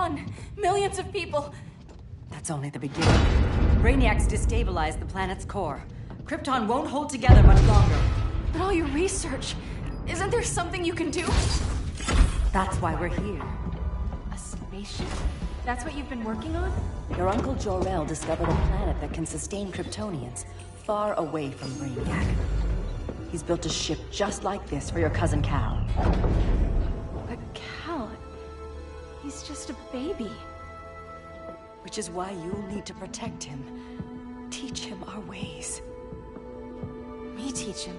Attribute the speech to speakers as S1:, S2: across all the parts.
S1: gone. Millions of people.
S2: That's only the beginning. Brainiac's destabilized the planet's core. Krypton won't hold together much longer.
S1: But all your research, isn't there something you can do?
S2: That's why we're here.
S1: A spaceship? That's what you've been working on?
S2: Your Uncle Jor-El discovered a planet that can sustain Kryptonians, far away from Brainiac. He's built a ship just like this for your cousin Cal.
S1: But Cal... he's just a baby.
S2: Which is why you'll need to protect him. Teach him our ways.
S1: Me teach him?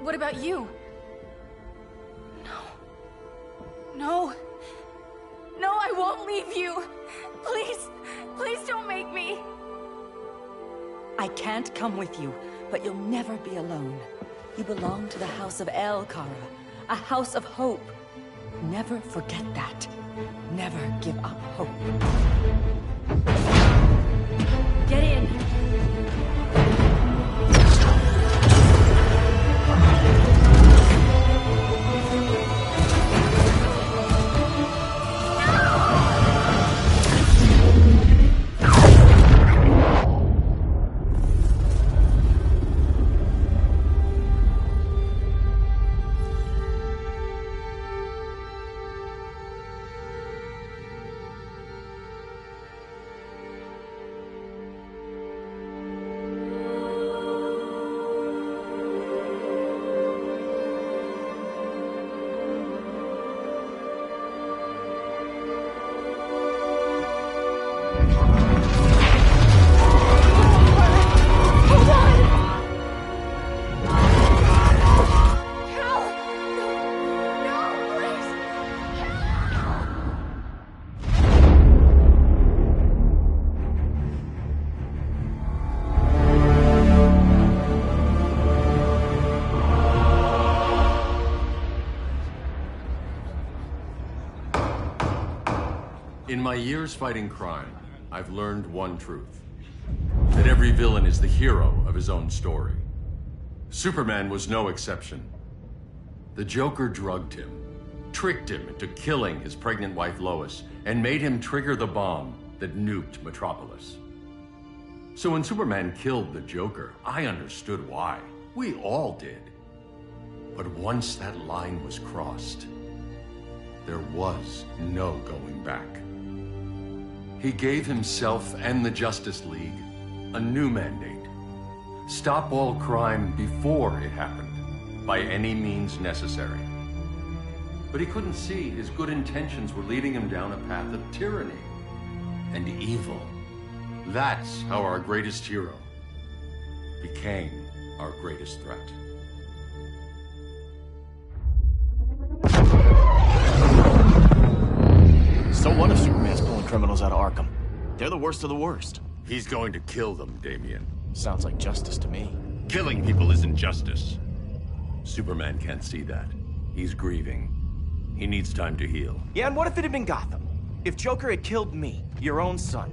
S1: What about you? No. No, I won't leave you. Please, please don't make me.
S2: I can't come with you, but you'll never be alone. You belong to the House of El, Kara. A house of hope. Never forget that. Never give up hope. Get in.
S3: In my years fighting crime, I've learned one truth. That every villain is the hero of his own story. Superman was no exception. The Joker drugged him, tricked him into killing his pregnant wife Lois, and made him trigger the bomb that nuked Metropolis. So when Superman killed the Joker, I understood why. We all did. But once that line was crossed, there was no going back. He gave himself and the Justice League a new mandate. Stop all crime before it happened, by any means necessary. But he couldn't see his good intentions were leading him down a path of tyranny and evil. That's how our greatest hero became our greatest threat.
S4: So what if Superman's pulling criminals out of Arkham? They're the worst of the worst.
S3: He's going to kill them, Damian.
S4: Sounds like justice to me.
S3: Killing people isn't justice. Superman can't see that. He's grieving. He needs time to heal.
S4: Yeah, and what if it had been Gotham? If Joker had killed me, your own son?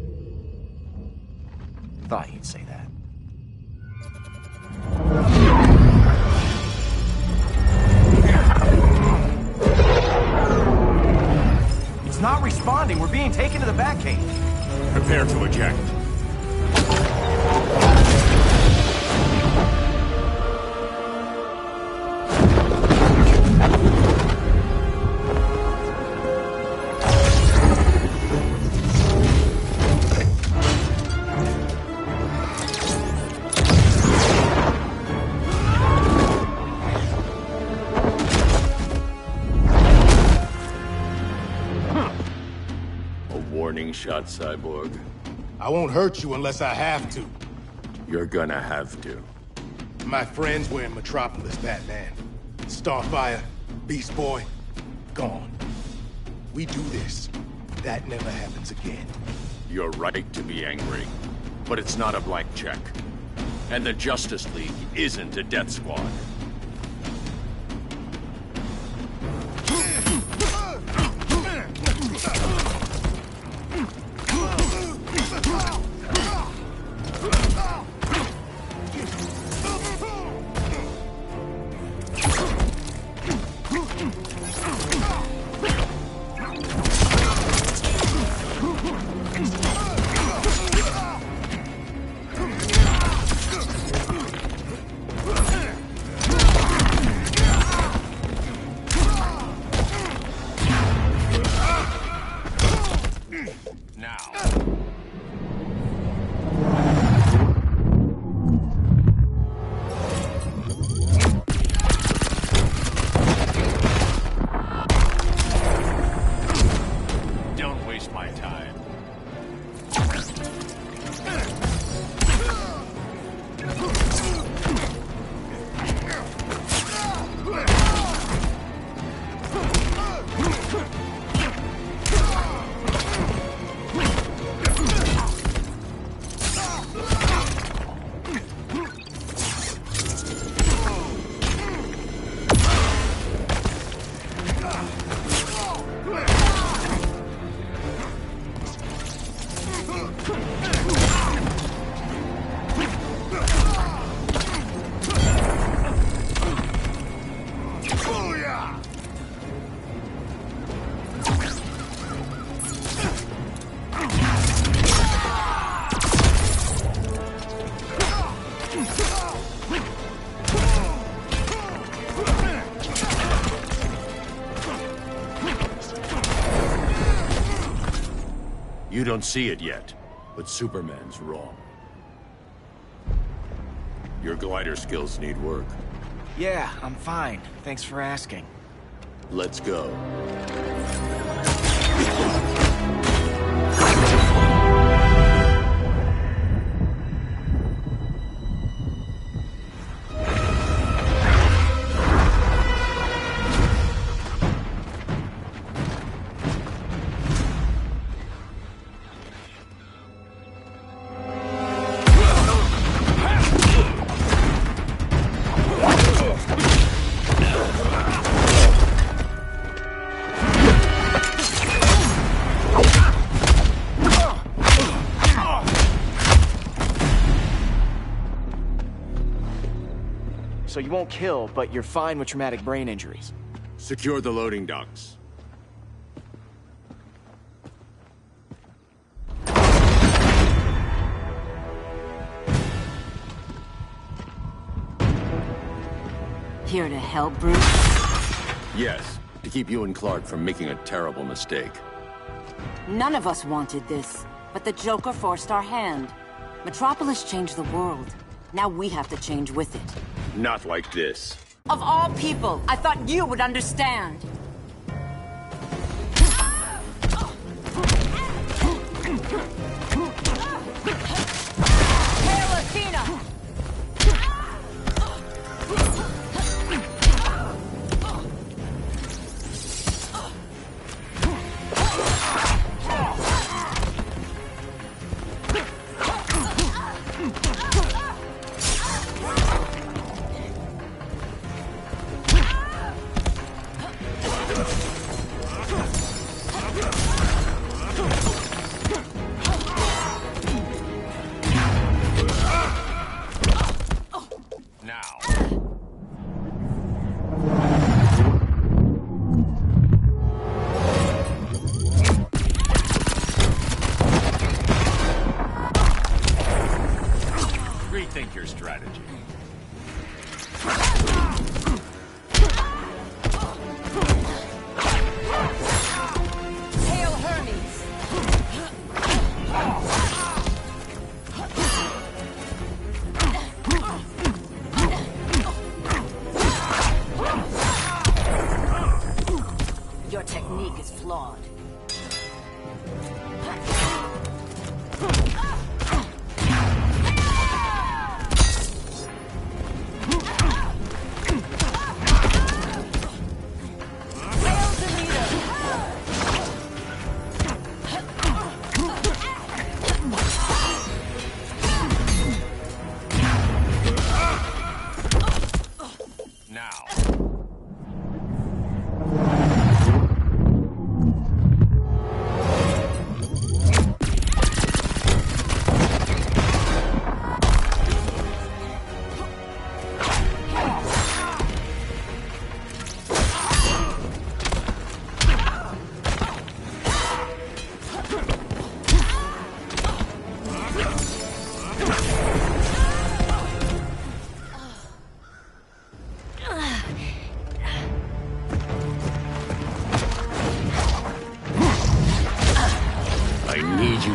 S4: Thought you'd say that. It's not responding. We're being taken to the Batcave.
S3: Prepare to eject. Shot, Cyborg.
S5: I won't hurt you unless I have to.
S3: You're gonna have to.
S5: My friends were in Metropolis, Batman. Starfire, Beast Boy, gone. We do this. That never happens again.
S3: You're right to be angry, but it's not a blank check. And the Justice League isn't a death squad. don't see it yet, but Superman's wrong. Your glider skills need work.
S4: Yeah, I'm fine. Thanks for asking.
S3: Let's go.
S4: So you won't kill, but you're fine with traumatic brain injuries.
S3: Secure the loading docks.
S2: Here to help, Bruce?
S3: Yes, to keep you and Clark from making a terrible mistake.
S2: None of us wanted this, but the Joker forced our hand. Metropolis changed the world. Now we have to change with it.
S3: Not like this.
S2: Of all people, I thought you would understand. Hail Athena!
S3: Rethink your strategy.
S2: Hail Hermes! Your technique is flawed.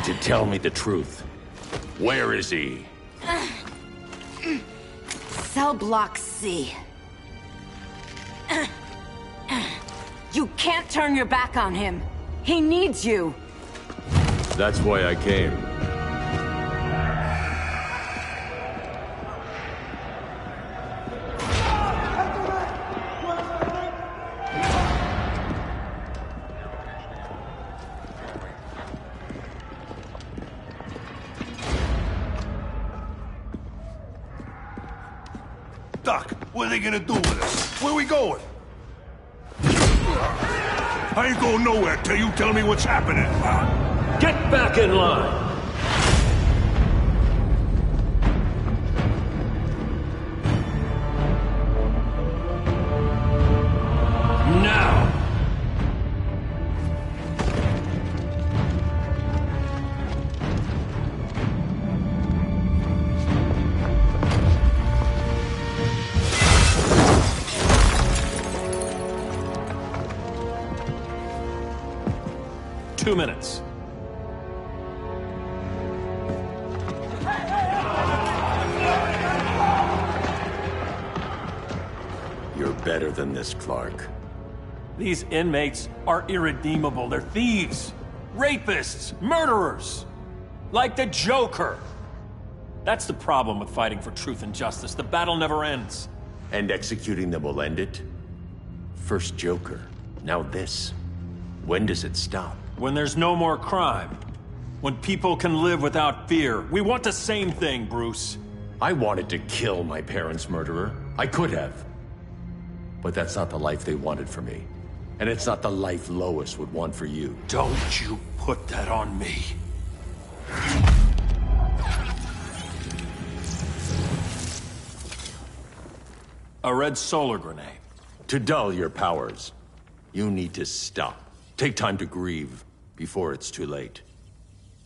S3: To tell me the truth. Where is he?
S2: Cell Block C. You can't turn your back on him. He needs you.
S3: That's why I came.
S6: Doc, what are they gonna do with us? Where we going? I ain't going nowhere till you tell me what's happening.
S3: Get back in line! Now! Two minutes. better than this, Clark.
S7: These inmates are irredeemable. They're thieves, rapists, murderers. Like the Joker. That's the problem with fighting for truth and justice. The battle never ends.
S3: And executing them will end it? First Joker, now this. When does it stop?
S7: When there's no more crime. When people can live without fear. We want the same thing, Bruce.
S3: I wanted to kill my parents' murderer. I could have. But that's not the life they wanted for me. And it's not the life Lois would want for you.
S7: Don't you put that on me. A red solar grenade.
S3: To dull your powers, you need to stop. Take time to grieve before it's too late.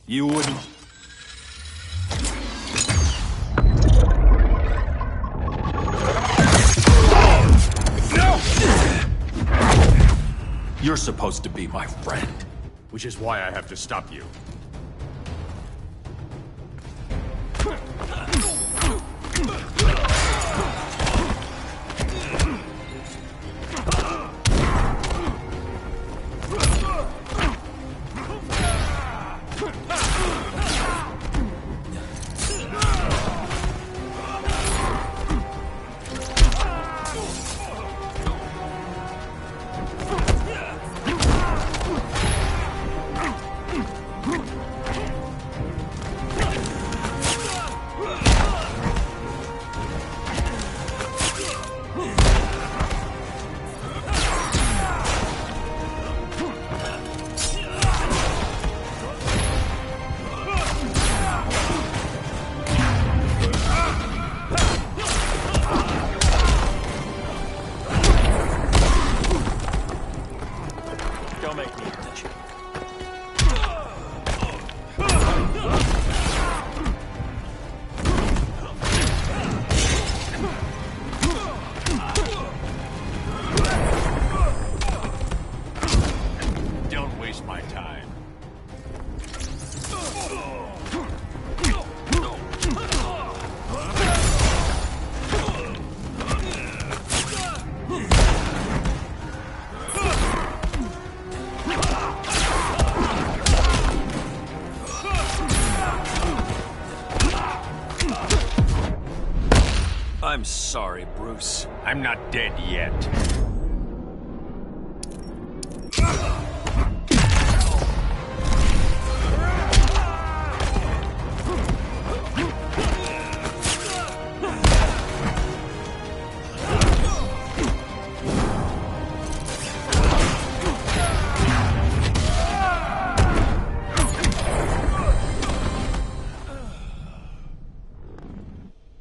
S7: You wouldn't... You're supposed to be my friend.
S3: Which is why I have to stop you.
S7: I'm sorry, Bruce.
S3: I'm not dead yet.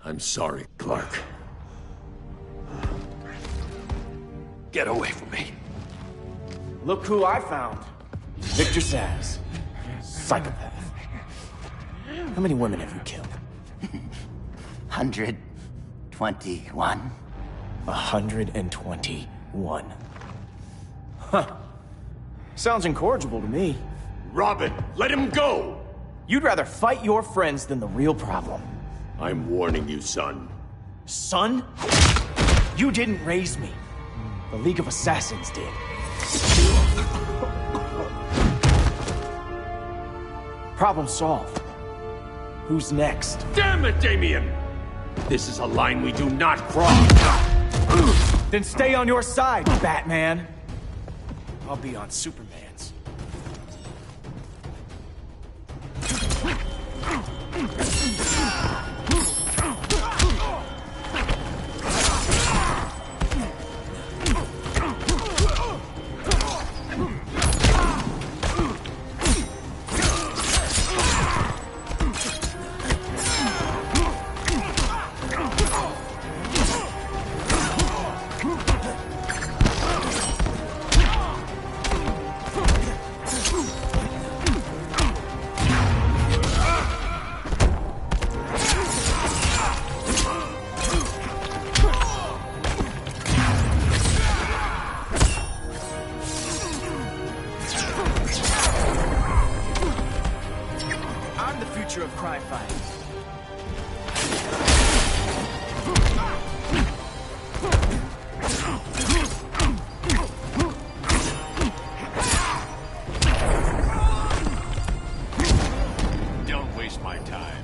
S3: I'm sorry, Clark.
S7: Get away from me.
S4: Look who I found. Victor Zsasz. Psychopath. How many women have you killed?
S8: 121.
S4: 121. Huh. Sounds incorrigible to me.
S3: Robin, let him go!
S4: You'd rather fight your friends than the real problem.
S3: I'm warning you, son.
S4: Son? You didn't raise me. The League of Assassins did. Problem solved. Who's next?
S3: Damn it, Damien! This is a line we do not cross!
S4: Then stay on your side, Batman. I'll be on Superman's. Of crime fighting.
S3: Don't waste my time.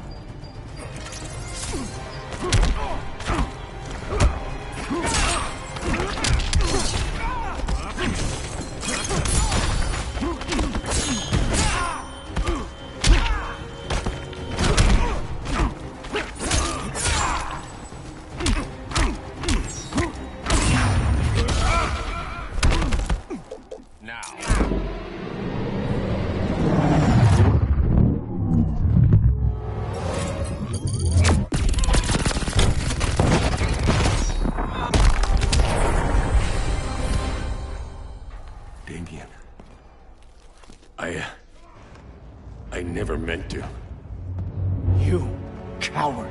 S3: I never meant to.
S4: You coward.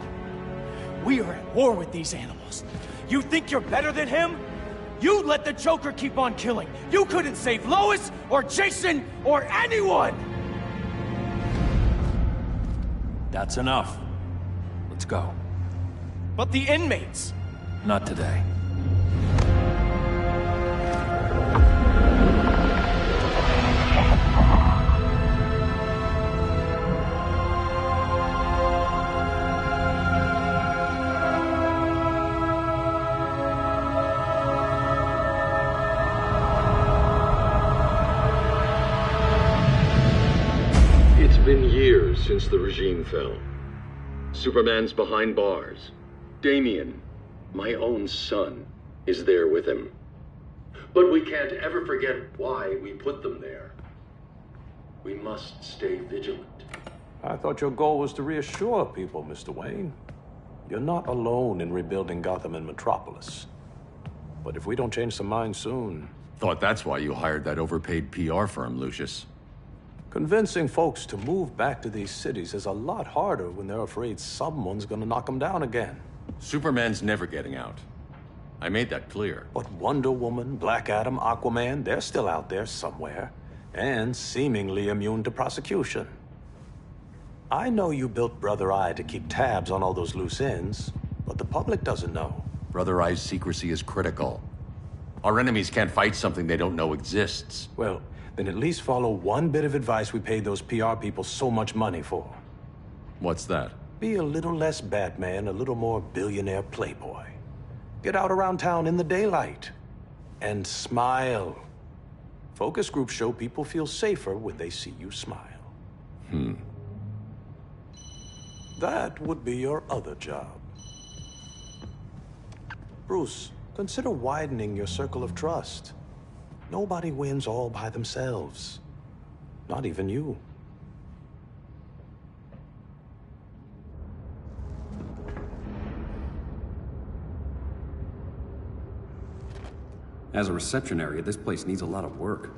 S4: We are at war with these animals. You think you're better than him? You let the Joker keep on killing. You couldn't save Lois, or Jason, or anyone!
S7: That's enough. Let's go.
S4: But the inmates!
S7: Not today.
S3: It's been years since the regime fell. Superman's behind bars. Damian, my own son, is there with him. But we can't ever forget why we put them there. We must stay vigilant.
S9: I thought your goal was to reassure people, Mr. Wayne. You're not alone in rebuilding Gotham and Metropolis. But if we don't change some minds soon...
S3: Thought that's why you hired that overpaid PR firm, Lucius.
S9: Convincing folks to move back to these cities is a lot harder when they're afraid someone's gonna knock them down again.
S3: Superman's never getting out. I made that clear.
S9: But Wonder Woman, Black Adam, Aquaman, they're still out there somewhere. And seemingly immune to prosecution. I know you built Brother Eye to keep tabs on all those loose ends, but the public doesn't know.
S3: Brother Eye's secrecy is critical. Our enemies can't fight something they don't know exists.
S9: Well, then at least follow one bit of advice we paid those PR people so much money for.
S3: What's that?
S9: Be a little less Batman, a little more billionaire playboy. Get out around town in the daylight. And smile. Focus groups show people feel safer when they see you smile. That would be your other job. Bruce, consider widening your circle of trust. Nobody wins all by themselves. Not even you.
S10: As a reception area, this place needs a lot of work.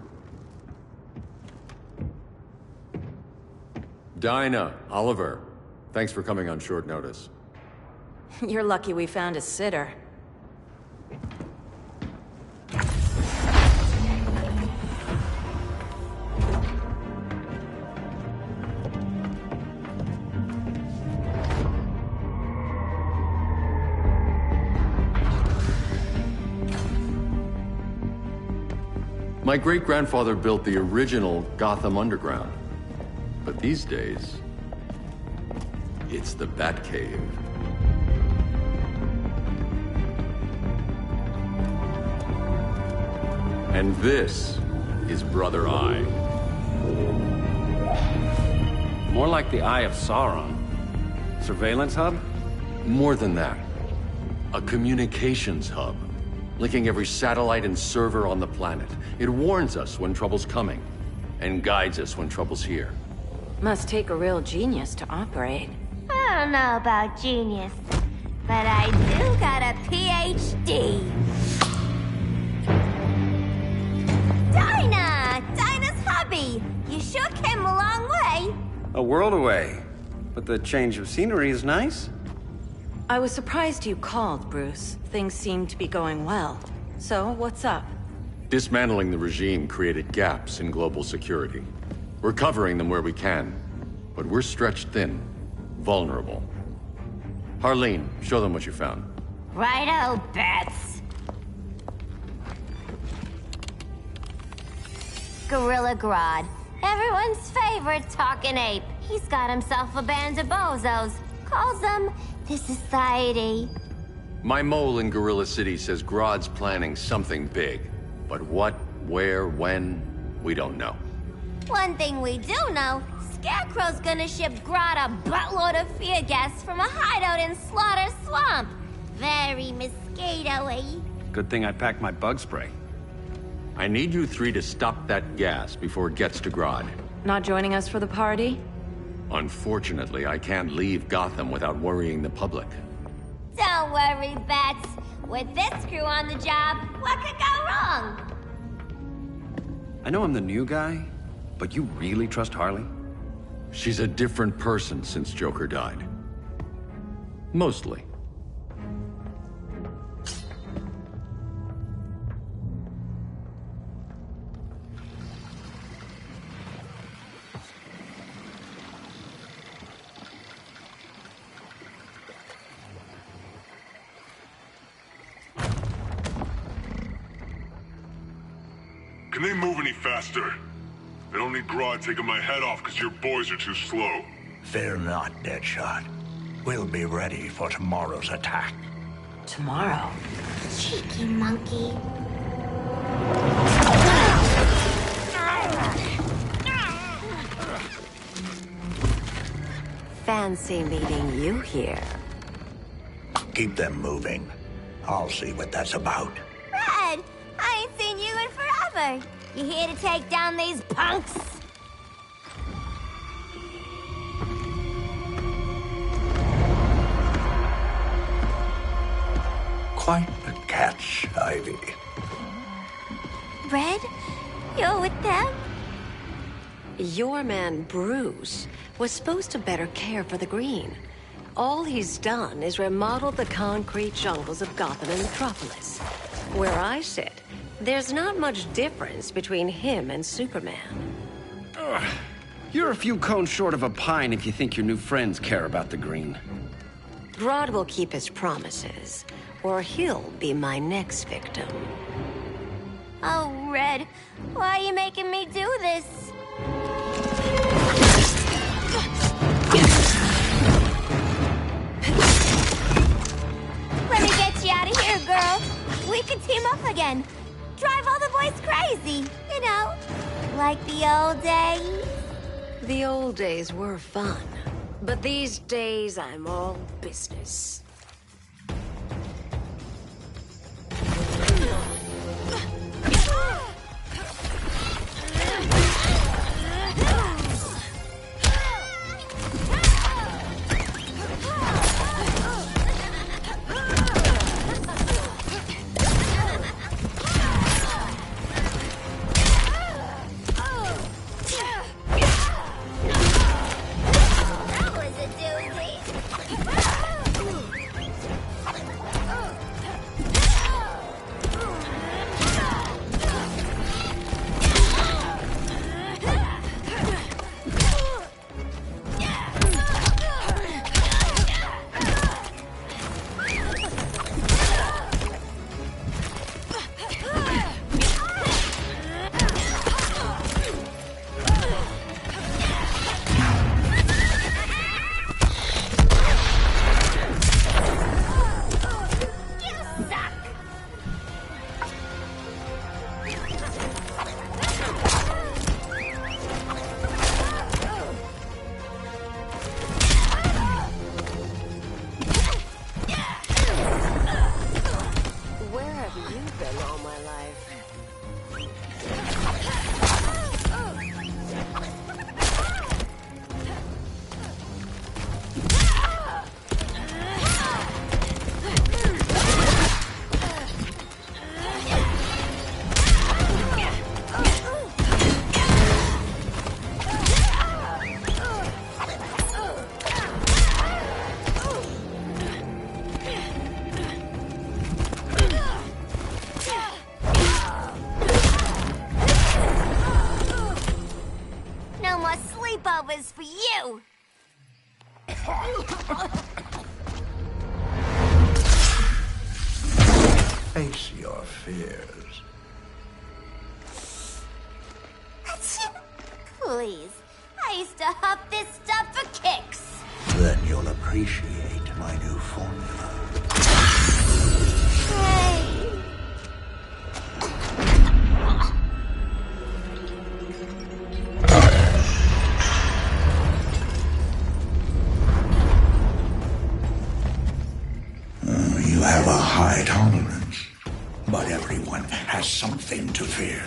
S3: Dinah, Oliver, thanks for coming on short notice.
S2: You're lucky we found a sitter.
S3: My great-grandfather built the original Gotham Underground. But these days, it's the Batcave. And this is Brother Eye.
S10: More like the Eye of Sauron. Surveillance hub?
S3: More than that. A communications hub. Linking every satellite and server on the planet. It warns us when trouble's coming, and guides us when trouble's here.
S2: Must take a real genius to operate.
S11: I don't know about genius, but I do got a PhD. Dinah's hubby! You sure came a long way.
S10: A world away. But the change of scenery is nice.
S2: I was surprised you called, Bruce. Things seem to be going well. So, what's up?
S3: Dismantling the regime created gaps in global security. We're covering them where we can, but we're stretched thin, vulnerable. Harleen, show them what you found.
S11: Righto, Bats. Gorilla Grodd. Everyone's favorite talking ape. He's got himself a band of bozos. Calls them the Society.
S3: My mole in Gorilla City says Grodd's planning something big. But what, where, when, we don't know.
S11: One thing we do know, Scarecrow's gonna ship Grodd a buttload of fear gas from a hideout in Slaughter Swamp. Very mosquito-y.
S10: Good thing I packed my bug spray.
S3: I need you three to stop that gas before it gets to Grodd.
S2: Not joining us for the party?
S3: Unfortunately, I can't leave Gotham without worrying the public.
S11: Don't worry, Bats. With this crew on the job, what could go wrong?
S10: I know I'm the new guy, but you really trust Harley?
S3: She's a different person since Joker died. Mostly.
S6: Can they move any faster? I don't need Grodd taking my head off because your boys are too slow.
S12: Fear not, Deadshot. We'll be ready for tomorrow's attack.
S2: Tomorrow?
S11: Cheeky monkey.
S13: Fancy meeting you here.
S12: Keep them moving. I'll see what that's about.
S11: Red, I ain't seen you in forever. You here to take down these punks?
S12: Quite the catch, Ivy.
S11: Red, you're with them?
S13: Your man, Bruce, was supposed to better care for the green. All he's done is remodel the concrete jungles of Gotham and Metropolis. Where I sit, there's not much difference between him and Superman.
S10: Ugh. You're a few cones short of a pine if you think your new friends care about the green.
S13: Grodd will keep his promises, or he'll be my next victim.
S11: Oh, Red, why are you making me do this? Let me get you out of here, girl. We can team up again. Drive all the boys crazy, you know, like the old days.
S13: The old days were fun, but these days I'm all business.
S11: Sleepovers for you!
S12: Face your fears.
S11: Please. I used to huff this stuff for kicks.
S12: Then you'll appreciate my new formula.
S11: Hey.
S12: You have a high tolerance, but everyone has something to fear.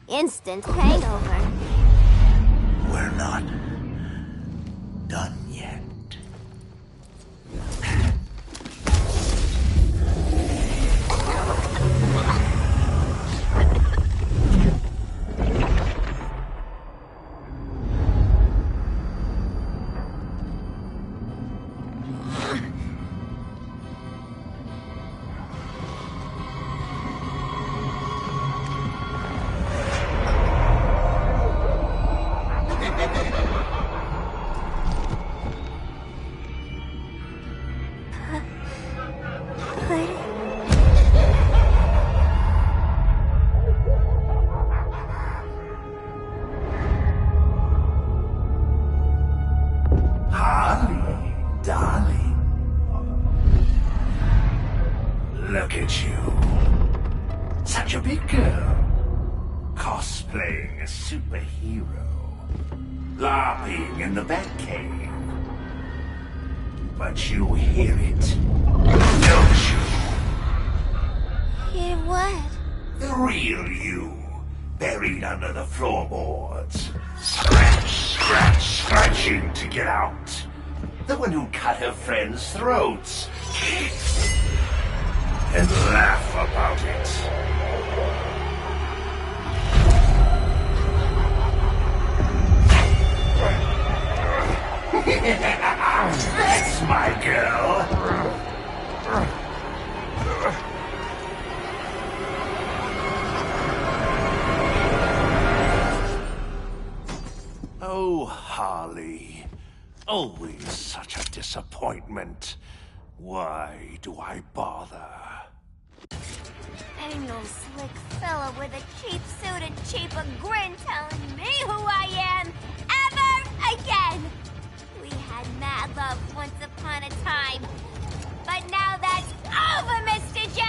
S11: Instant hangover.
S12: We're not done yet.
S14: Look at you. Such a big girl. Cosplaying a superhero. LARPing in the Batcave. But you hear it, don't you?
S11: Hear what?
S14: The real you. Buried under the floorboards. Scratch, scratch, scratching to get out. The one who cut her friends' throats. And laugh about it. That's my girl. Oh, Harley. Always such a disappointment. Why do I bother?
S11: Ain't no slick fella with a cheap suit and cheaper grin telling me who I am ever again. We had mad love once upon a time, but now that's over, Mr. J.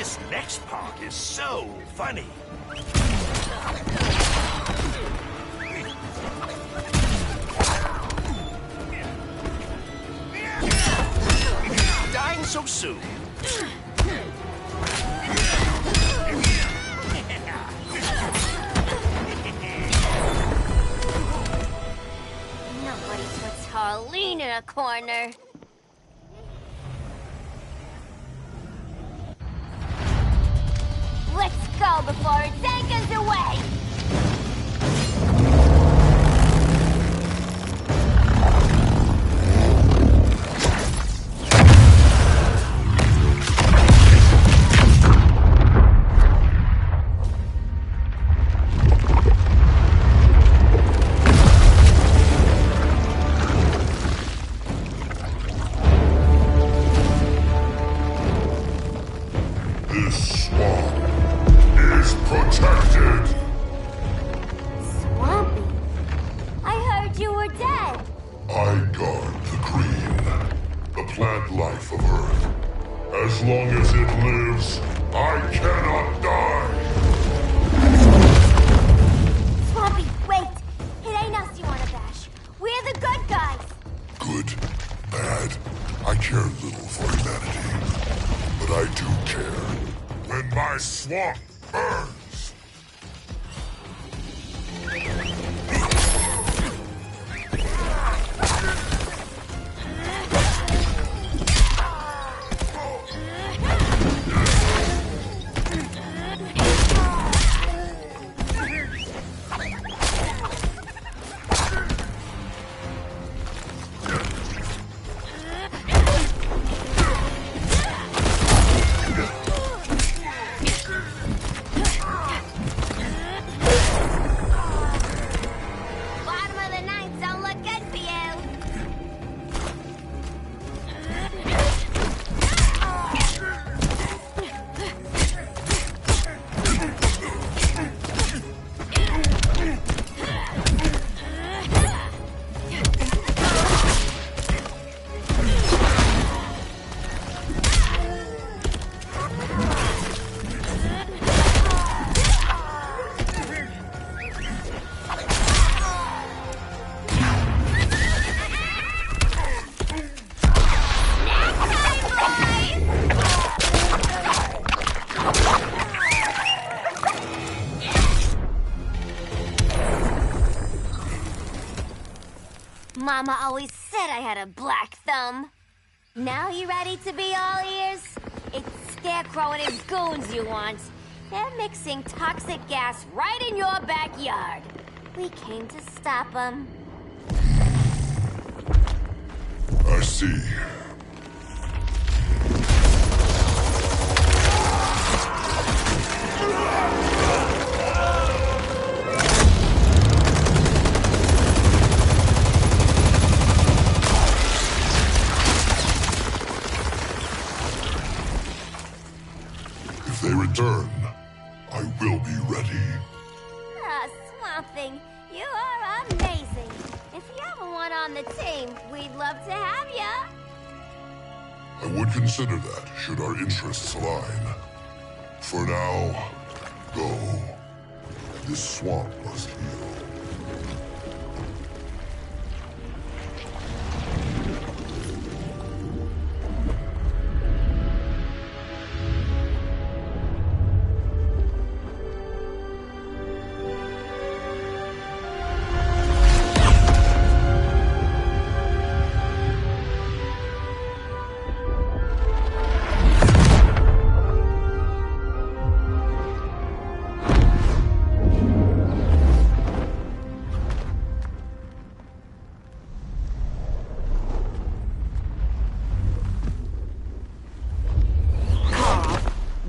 S14: This next part is so funny. Dying so soon.
S11: Nobody puts Harleen in a corner. Let's go before it takes us away!
S6: This swamp is protected.
S11: Swampy? I heard you were dead.
S6: I guard the green, the plant life of Earth. As long as it lives, I cannot die.
S11: Swampy, wait! It ain't us you wanna bash. We're the good guys.
S6: Good, bad, I care little for humanity. But I do care when my swamp burns.
S11: Bottom of the ninth don't look good for you. Mama always said I had a black thumb. Now you ready to be all ears? It's Scarecrow and his goons you want. They're mixing toxic gas right in your backyard. We came to stop them.
S6: I see. If they return, I will be ready.
S11: Ah, Swamp Thing, you are amazing. If you ever want on the team, we'd love to have ya.
S6: I would consider that, should our interests align. For now, go. This swamp must heal.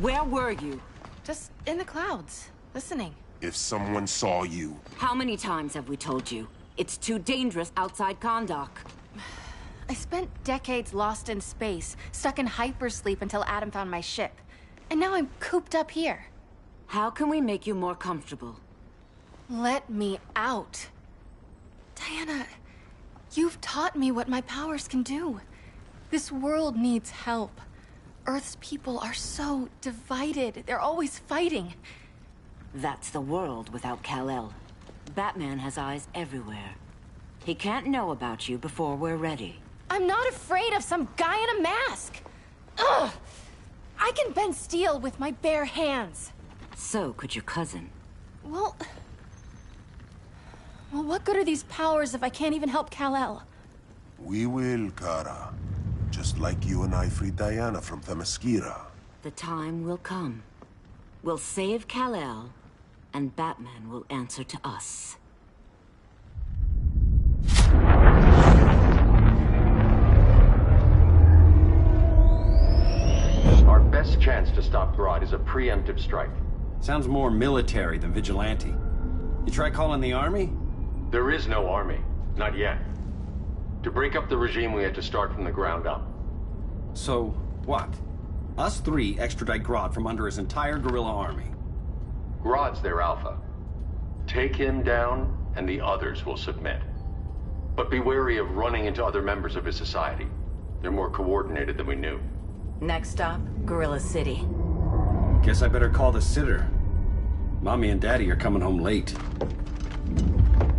S2: Where were you?
S1: Just in the clouds, listening.
S14: If someone saw you...
S2: How many times have we told you? It's too dangerous outside Kahndaq.
S1: I spent decades lost in space, stuck in hypersleep until Adam found my ship. And now I'm cooped up here.
S2: How can we make you more comfortable?
S1: Let me out. Diana, you've taught me what my powers can do. This world needs help. Earth's people are so divided. They're always fighting.
S2: That's the world without Kal-El. Batman has eyes everywhere. He can't know about you before we're ready.
S1: I'm not afraid of some guy in a mask. Ugh! I can bend steel with my bare hands.
S2: So could your cousin.
S1: Well, what good are these powers if I can't even help Kal-El?
S15: We will, Kara. Just like you and I freed Diana from Themyscira.
S2: The time will come. We'll save Kal-El, and Batman will answer to us.
S3: Our best chance to stop Grodd is a preemptive strike.
S10: Sounds more military than vigilante. You try calling the army?
S3: There is no army. Not yet. To break up the regime, we had to start from the ground up.
S10: So, what? Us three extradite Grodd from under his entire guerrilla army.
S3: Grodd's their alpha. Take him down, and the others will submit. But be wary of running into other members of his society. They're more coordinated than we knew.
S2: Next stop, Gorilla City.
S10: Guess I better call the sitter. Mommy and Daddy are coming home late.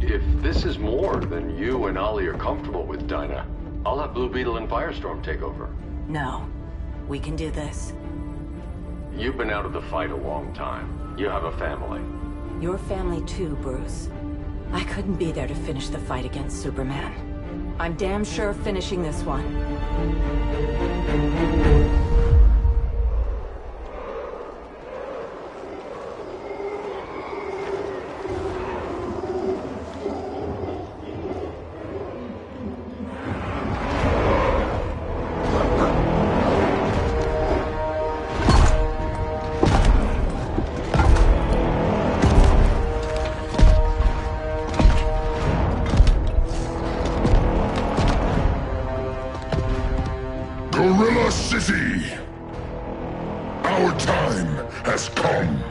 S3: If this is more than you and Ollie are comfortable with, Dinah, I'll have Blue Beetle and Firestorm take over.
S2: No. We can do this.
S3: You've been out of the fight a long time. You have a family.
S2: Your family too, Bruce. I couldn't be there to finish the fight against Superman. I'm damn sure finishing this one.
S6: Gorilla City! Our time has come.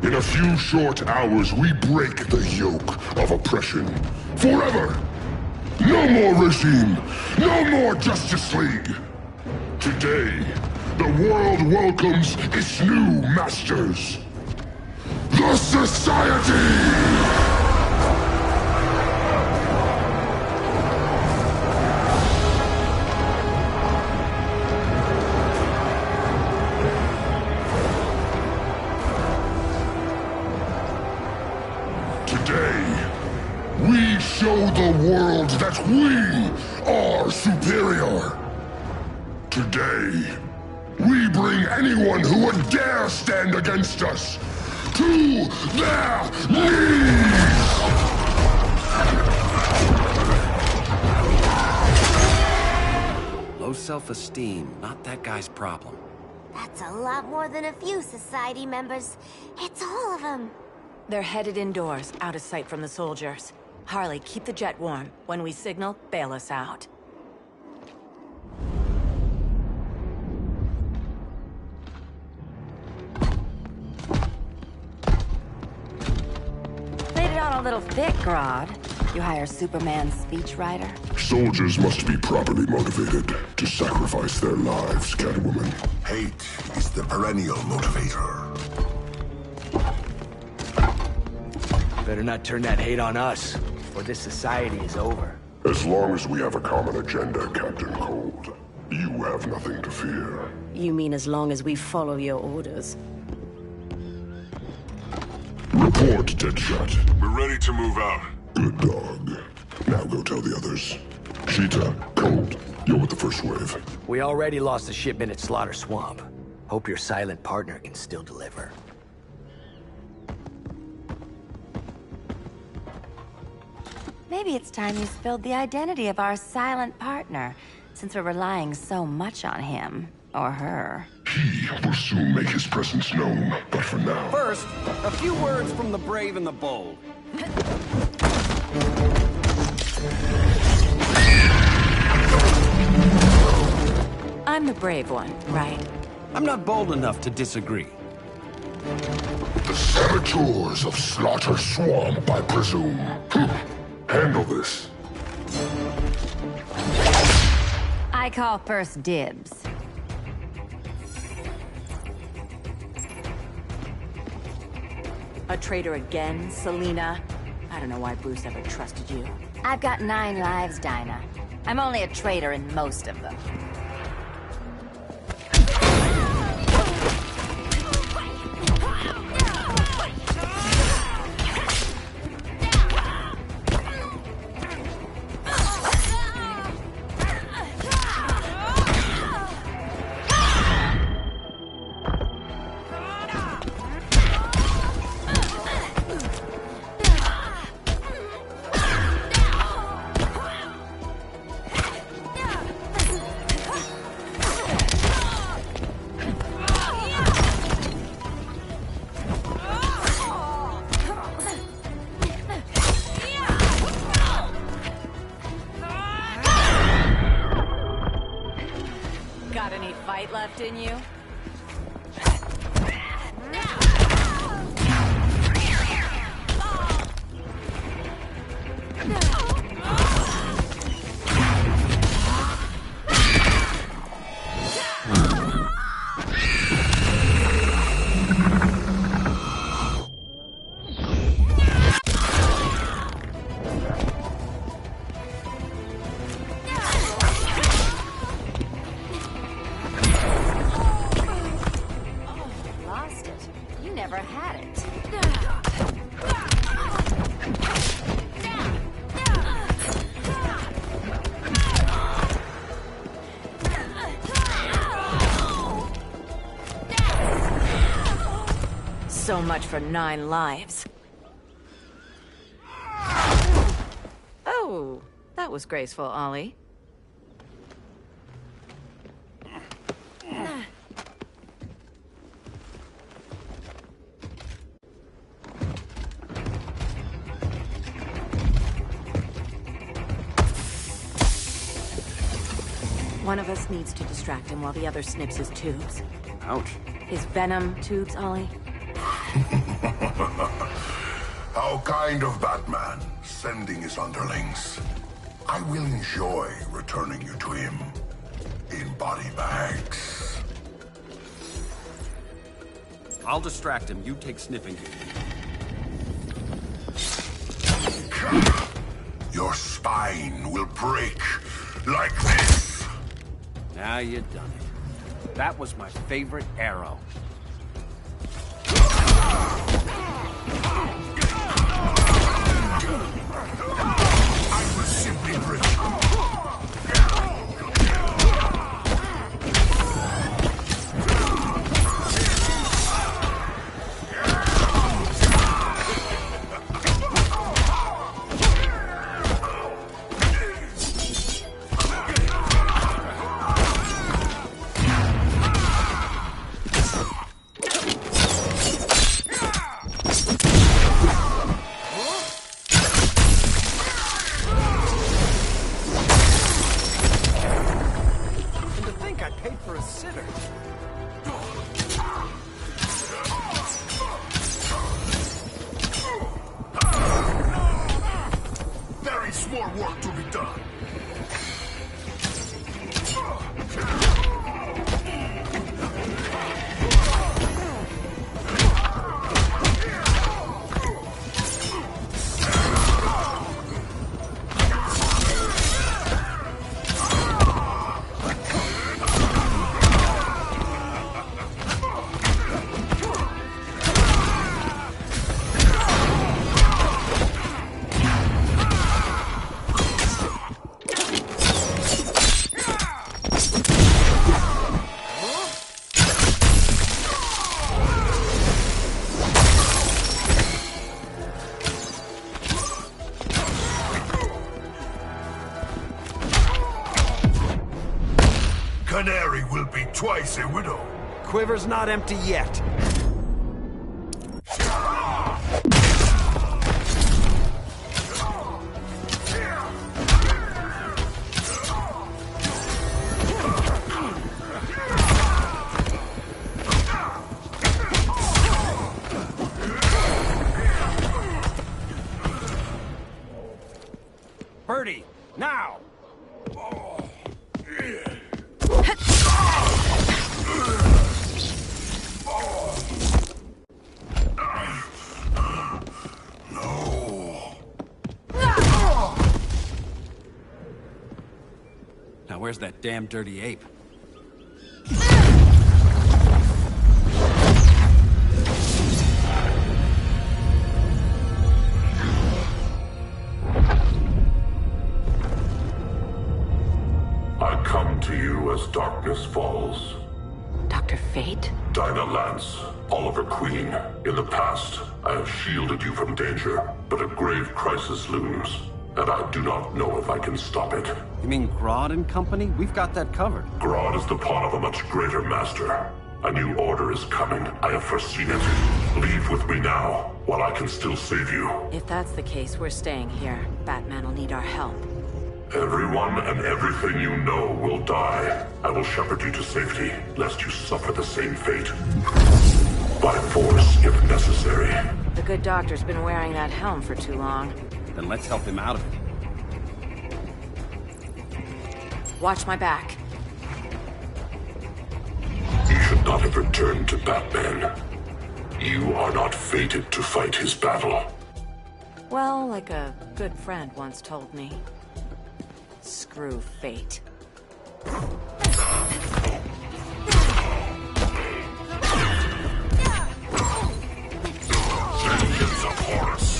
S6: In a few short hours, we break the yoke of oppression. Forever! No more regime! No more Justice League! Today, the world welcomes its new masters. The Society! We show the world that we are superior. Today, we bring anyone who would dare stand against us to their knees!
S10: Low self-esteem, not that guy's problem.
S11: That's a lot more than a few society members. It's all of them.
S2: They're headed indoors, out of sight from the soldiers. Harley, keep the jet warm. When we signal, bail us out.
S16: Played it on a little thick, Grodd. You hire Superman's speechwriter?
S6: Soldiers must be properly motivated to sacrifice their lives, Catwoman.
S15: Hate is the perennial motivator.
S4: Better not turn that hate on us, or this society is over.
S6: As long as we have a common agenda, Captain Cold, you have nothing to fear.
S13: You mean as long as we follow your orders?
S6: Report, Deadshot.
S17: We're ready to move out.
S6: Good dog. Now go tell the others. Cheetah, Cold, you're with the first wave.
S4: We already lost a shipment at Slaughter Swamp. Hope your silent partner can still deliver.
S16: Maybe it's time you spilled the identity of our silent partner, since we're relying so much on him. Or her.
S6: He will soon make his presence known, but for now...
S10: First, a few words from the brave and the bold.
S2: I'm the brave one, right?
S10: I'm not bold enough to disagree.
S6: The saboteurs of Slaughter Swamp, I presume. Handle this.
S16: I call first dibs.
S2: A traitor again, Selena? I don't know why Bruce ever trusted you.
S16: I've got 9 lives, Dinah. I'm only a traitor in most of them.
S2: Got any fight left in you?
S16: Lost it. You never had it.
S2: So much for 9 lives. Oh, that was graceful, Ollie. One of us needs to distract him while the other snips his tubes.
S10: Ouch.
S2: His venom tubes, Ollie?
S6: How kind of Batman, sending his underlings. I will enjoy returning you to him in body bags.
S10: I'll distract him. You take sniffing duty.
S6: Your spine will break like this.
S10: Now you've done it. That was my favorite arrow.
S6: I will simply break. More work to be done. Canary will be twice a widow.
S10: Quiver's not empty yet. Birdie, now! Where's that damn dirty ape?
S6: I come to you as darkness falls.
S13: Dr. Fate?
S6: Dinah Lance, Oliver Queen. In the past, I have shielded you from danger, but a grave crisis looms, and I do not know if I can stop it.
S10: You mean Grodd and company? We've got that covered.
S6: Grodd is the pawn of a much greater master. A new order is coming. I have foreseen it. Leave with me now, while I can still save you.
S2: If that's the case, we're staying here. Batman will need our help.
S6: Everyone and everything you know will die. I will shepherd you to safety, lest you suffer the same fate. By force, if necessary.
S2: The good doctor's been wearing that helm for too long.
S10: Then let's help him out of it.
S2: Watch my back.
S6: You should not have returned to Batman. You are not fated to fight his battle.
S2: Well, like a good friend once told me. Screw fate.
S6: Vengeance of Horus.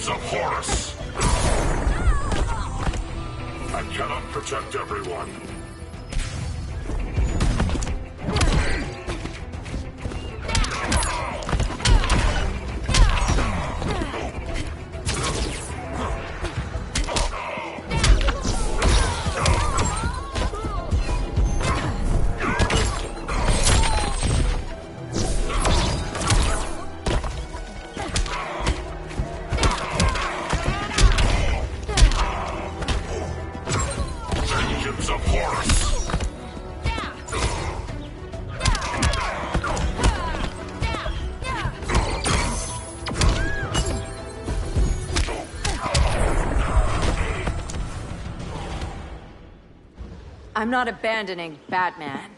S6: Of Horus. I cannot protect everyone. Of Horus.
S2: I'm not abandoning Batman.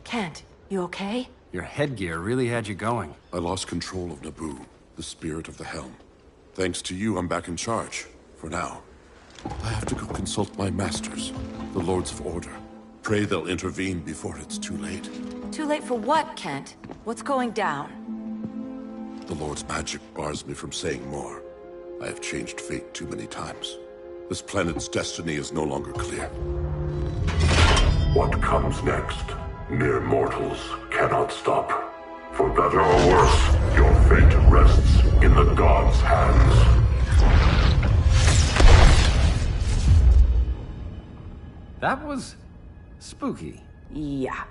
S2: Kent, you okay?
S10: Your headgear really had you going.
S15: I lost control of Naboo, the spirit of the helm. Thanks to you, I'm back in charge. For now. I have to go consult my masters, the Lords of Order. Pray they'll intervene before it's too late.
S2: Too late for what, Kent? What's going down?
S15: The Lord's magic bars me from saying more. I have changed fate too many times. This planet's destiny is no longer clear.
S6: What comes next? Mere mortals cannot stop. For better or worse, your fate rests in the gods' hands.
S10: That was spooky.
S2: Yeah.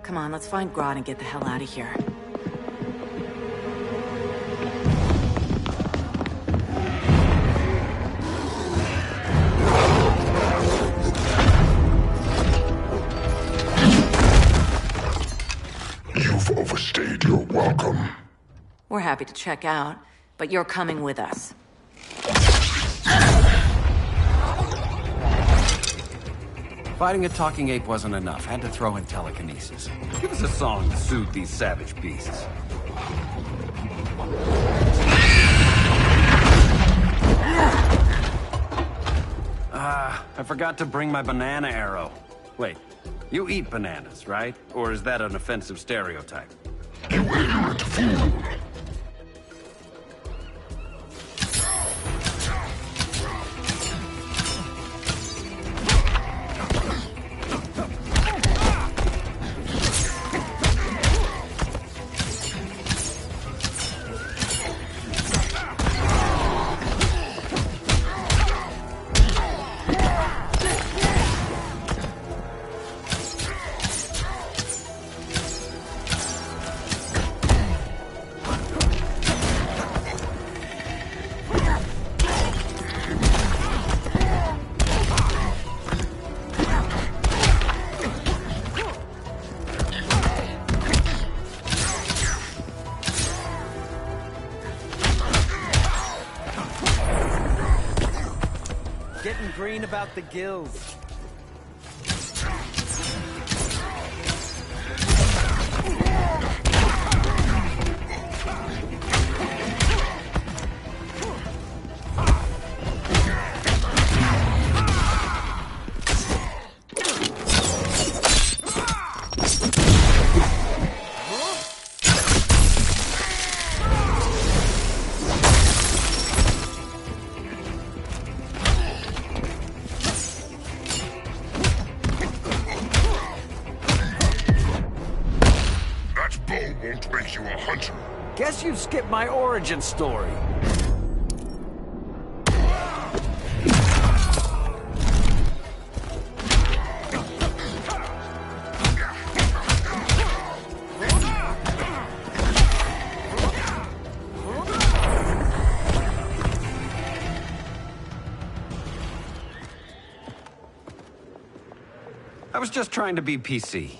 S2: Come on, let's find Grodd and get the hell out of here.
S6: You've overstayed your welcome.
S2: We're happy to check out, but you're coming with us.
S10: Fighting a talking ape wasn't enough. Had to throw in telekinesis. Give us a song to soothe these savage beasts. I forgot to bring my banana arrow. Wait, you eat bananas, right? Or is that an offensive stereotype?
S6: You ignorant fool!
S10: Getting green about the gills.
S6: Won't make you a hunter.
S10: Guess you skipped my origin story. I was just trying to be PC.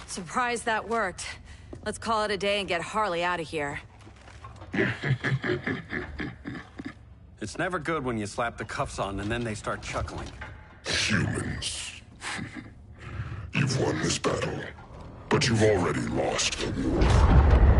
S2: Surprised that worked. Let's call it a day and get Harley out of here.
S10: It's never good when you slap the cuffs on and then they start chuckling.
S6: Humans. You've won this battle, but you've already lost the war.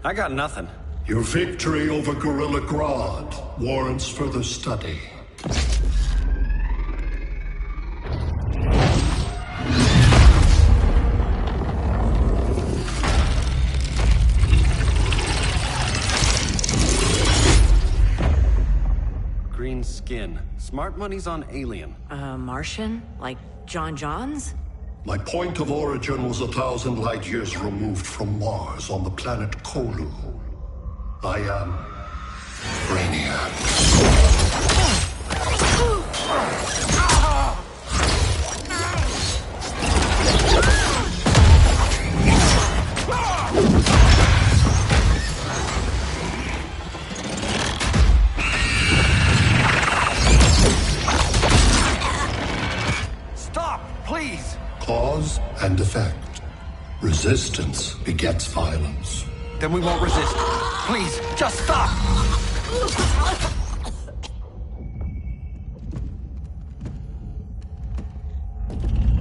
S10: I got nothing.
S12: Your victory over Gorilla Grodd warrants further study.
S10: Green skin. Smart money's on alien.
S2: Martian? Like John Johns?
S12: My point of origin was 1,000 light years removed from Mars on the planet Kolu. I am Brainiac.
S10: Stop, please!
S12: Cause and effect. Resistance begets violence.
S10: Then we won't resist. Please, just stop!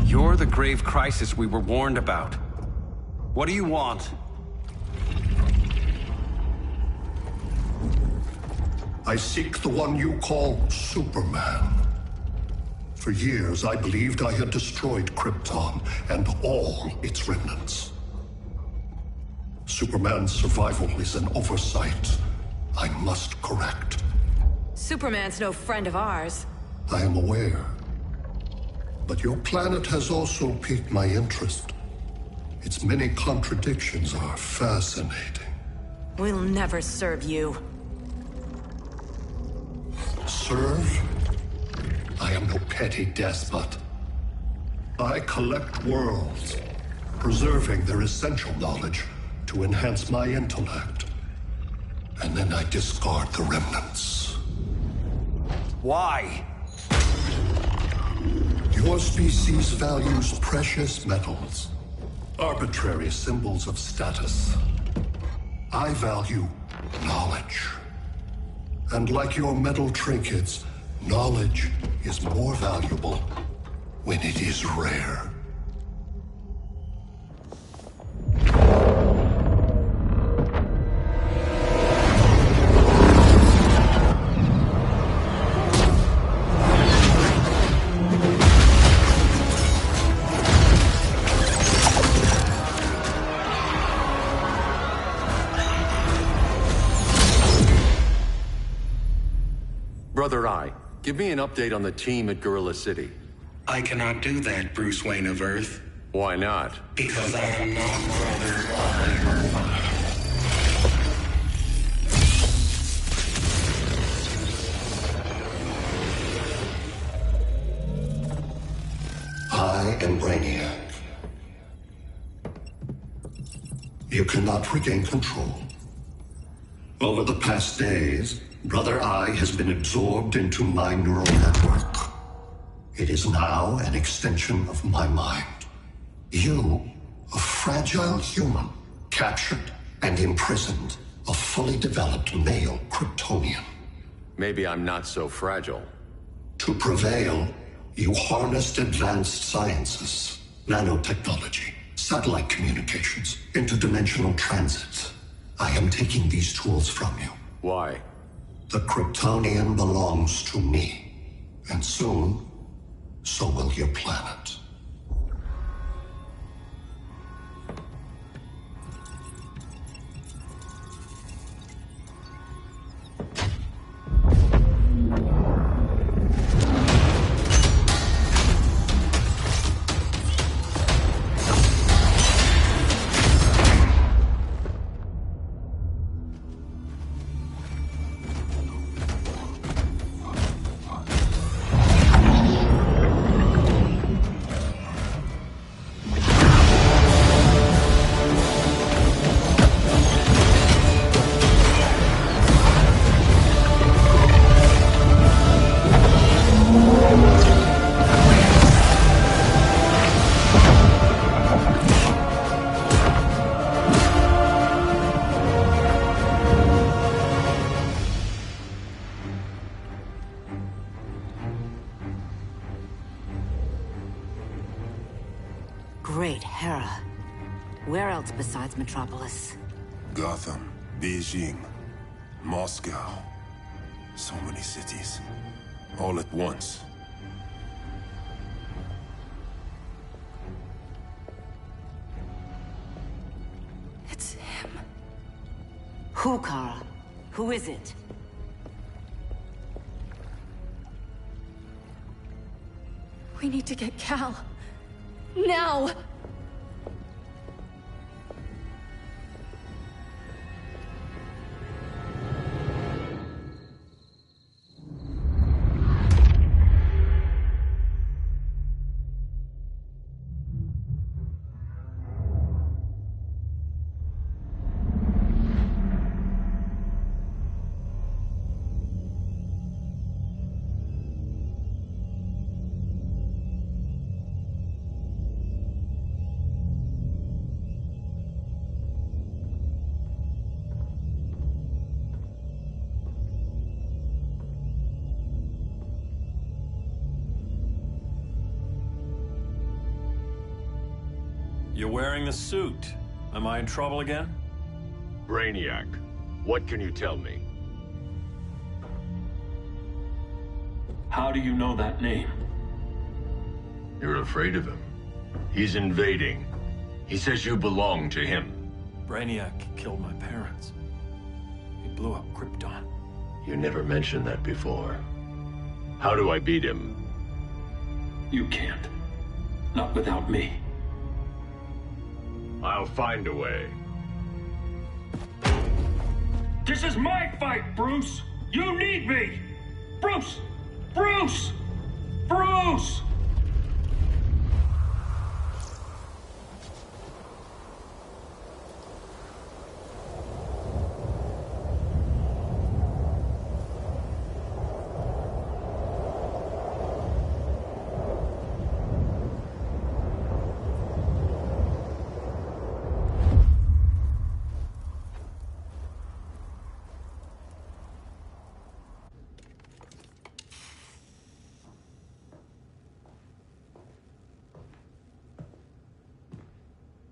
S10: You're the grave crisis we were warned about. What do you want?
S12: I seek the one you call Superman. For years, I believed I had destroyed Krypton and all its remnants. Superman's survival is an oversight I must correct.
S2: Superman's no friend of ours.
S12: I am aware. But your planet has also piqued my interest. Its many contradictions are fascinating.
S2: We'll never serve you.
S12: Serve? I am no petty despot. I collect worlds, preserving their essential knowledge to enhance my intellect. And then I discard the remnants.
S4: Why?
S12: Your species values precious metals, arbitrary symbols of status. I value knowledge. And like your metal trinkets, knowledge is more valuable when it is rare.
S3: Brother Eye, give me an update on the team at Gorilla City.
S17: I cannot do that, Bruce Wayne of Earth.
S3: Why not?
S17: Because I am not Brother Eye.
S12: I am Brainiac. You cannot regain control. Over the past days, Brother Eye has been absorbed into my neural network. It is now an extension of my mind. You, a fragile human, captured and imprisoned a fully developed male Kryptonian.
S3: Maybe I'm not so fragile.
S12: To prevail, you harnessed advanced sciences, nanotechnology, satellite communications, interdimensional transit. I am taking these tools from you.
S3: Why?
S12: The Kryptonian belongs to me. And soon, so will your planet.
S13: Great Hera. Where else besides Metropolis?
S15: Gotham, Beijing, Moscow. So many cities. All at once.
S2: It's him.
S13: Who, Kara? Who is it?
S1: We need to get Cal. Now!
S7: You're wearing the suit. Am I in trouble again?
S3: Brainiac, what can you tell me?
S7: How do you know that name?
S3: You're afraid of him. He's invading. He says you belong to him.
S7: Brainiac killed my parents.
S4: He blew up Krypton.
S6: You never mentioned that before. How do I beat him?
S7: You can't. Not without me.
S6: I'll find a way.
S7: This is my fight, Bruce! You need me! Bruce! Bruce! Bruce!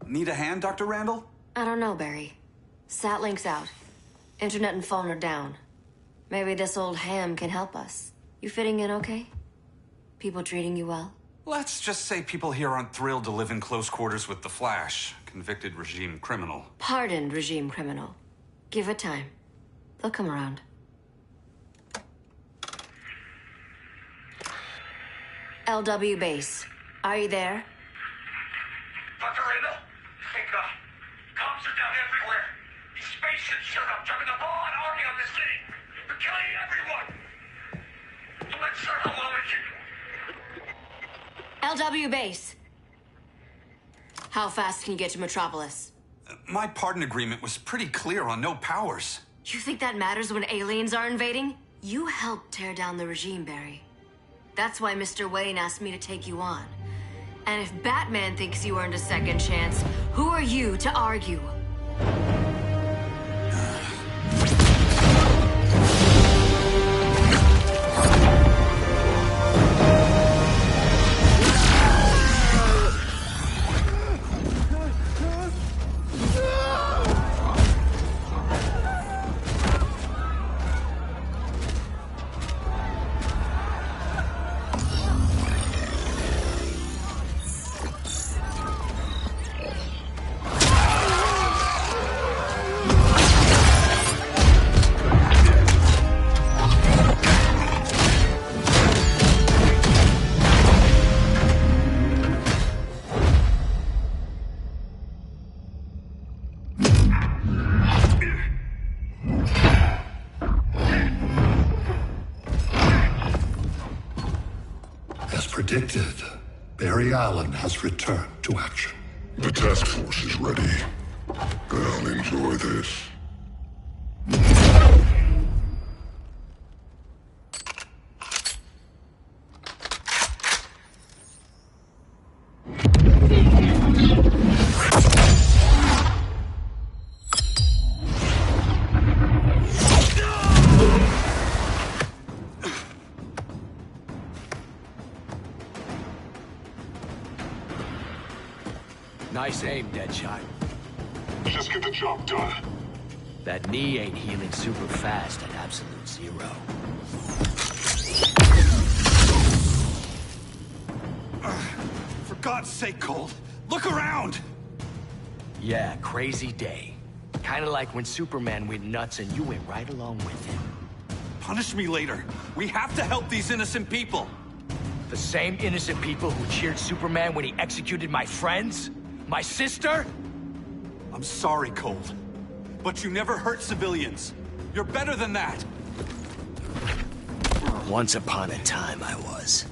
S18: Need a hand, Dr. Randall?
S13: I don't know, Barry. Satlink's out. Internet and phone are down. Maybe this old ham can help us. You fitting in okay? People treating you well?
S18: Let's just say people here aren't thrilled to live in close quarters with the Flash, convicted regime criminal.
S13: Pardoned regime criminal. Give it time. They'll come around. LW base. Are you there?
S14: Dr. Randall? Cops are down everywhere. These spaceships showed up, driving the ball and army on this city. They're killing everyone. I'm not sure how long we can...
S13: LW base. How fast can you get to Metropolis?
S18: My pardon agreement was pretty clear on no powers.
S13: You think that matters when aliens are invading? You helped tear down the regime, Barry. That's why Mr. Wayne asked me to take you on. And if Batman thinks you earned a second chance, who are you to argue?
S12: Predicted, Barry Allen has returned to action.
S15: The task force is ready. I'll enjoy this.
S4: Nice aim, Deadshot.
S15: Just get the job done.
S4: That knee ain't healing super fast at absolute zero.
S18: For God's sake, Cole, look around!
S4: Yeah, crazy day. Kinda like when Superman went nuts and you went right along with him.
S18: Punish me later. We have to help these innocent people.
S4: The same innocent people who cheered Superman when he executed my friends? My sister?
S18: I'm sorry, Cold. But you never hurt civilians. You're better than that.
S4: Once upon a time, I was.